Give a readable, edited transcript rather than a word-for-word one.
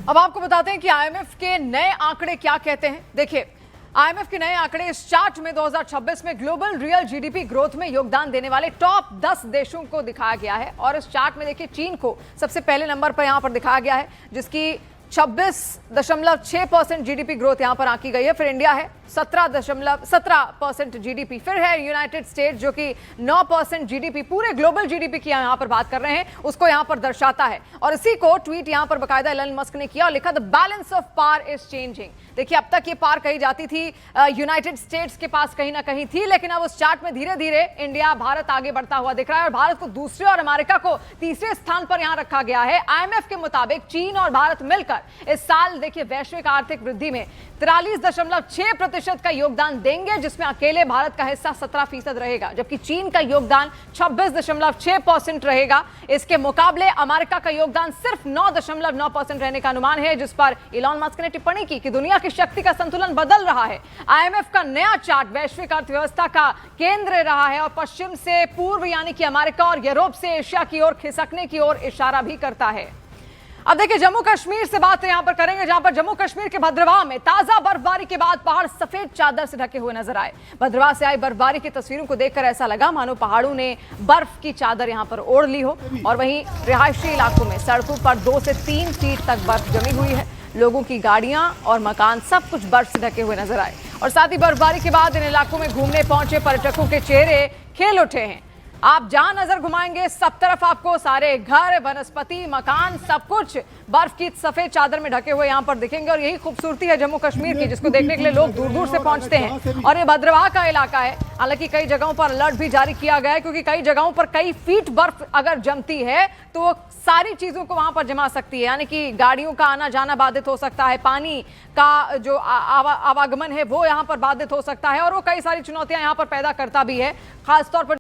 अब आपको बताते हैं कि आईएमएफ के नए आंकड़े क्या कहते हैं। देखिए, आईएमएफ के नए आंकड़े इस चार्ट में 2026 में ग्लोबल रियल जीडीपी ग्रोथ में योगदान देने वाले टॉप 10 देशों को दिखाया गया है। और इस चार्ट में देखिए चीन को सबसे पहले नंबर पर यहां पर दिखाया गया है, जिसकी 26.6% जीडीपी ग्रोथ यहां पर आंकी गई है। फिर इंडिया है 17% जीडीपी। फिर है यूनाइटेड स्टेट्स जो कि 9% जीडीपी, पूरे ग्लोबल जीडीपी की यहां पर बात कर रहे हैं, उसको यहां पर दर्शाता है। और इसी को ट्वीट यहां पर बकायदा एलन मस्क ने किया और लिखा, the balance of power is changing. देखिए, अब तक ये पार कही जाती थी यूनाइटेड स्टेट्स के पास कहीं ना कहीं थी, लेकिन अब उस चार्ट में धीरे धीरे इंडिया, भारत आगे बढ़ता हुआ दिख रहा है और भारत को दूसरे और अमेरिका को तीसरे स्थान पर यहां रखा गया है। आईएमएफ के मुताबिक चीन और भारत मिलकर इस साल देखिए वैश्विक आर्थिक वृद्धि में 43.6% का योगदान देंगे, जिसमें अकेले भारत का हिस्सा 17% रहेगा, जबकि चीन का योगदान 26.6% रहेगा। इसके मुकाबले अमेरिका का योगदान सिर्फ 9.9% रहने का अनुमान है, जिस पर इलॉन मस्क ने टिप्पणी की कि दुनिया की शक्ति का संतुलन बदल रहा है। आईएमएफ का नया चार्ट वैश्विक अर्थव्यवस्था का केंद्र रहा है और पश्चिम से पूर्व यानी कि अमेरिका और यूरोप से एशिया की ओर खिसकने की ओर इशारा भी करता है। अब देखिए, जम्मू कश्मीर से बात यहां पर करेंगे, जहां पर जम्मू कश्मीर के भद्रवाह में ताजा बर्फबारी के बाद पहाड़ सफेद चादर से ढके हुए नजर आए। भद्रवाह से आई बर्फबारी की तस्वीरों को देखकर ऐसा लगा मानो पहाड़ों ने बर्फ की चादर यहां पर ओढ़ ली हो। और वहीं रिहायशी इलाकों में सड़कों पर 2 से 3 फीट तक बर्फ जमी हुई है। लोगों की गाड़ियां और मकान सब कुछ बर्फ से ढके हुए नजर आए। और साथ ही बर्फबारी के बाद इन इलाकों में घूमने पहुंचे पर्यटकों के चेहरे खिल उठे हैं। आप जहां नजर घुमाएंगे सब तरफ आपको सारे घर, वनस्पति, मकान, सब कुछ बर्फ की सफेद चादर में ढके हुए यहां पर दिखेंगे। और यही खूबसूरती है जम्मू कश्मीर की, जिसको देखने के लिए लोग दूर दूर से पहुंचते हैं। और ये भद्रवाह का इलाका है, हालांकि कई जगहों पर अलर्ट भी जारी किया गया है, क्योंकि कई जगहों पर कई फीट बर्फ अगर जमती है तो वो सारी चीजों को वहां पर जमा सकती है, यानी कि गाड़ियों का आना जाना बाधित हो सकता है, पानी का जो आवागमन है वो यहां पर बाधित हो सकता है, और वो कई सारी चुनौतियां यहां पर पैदा करता भी है, खासतौर पर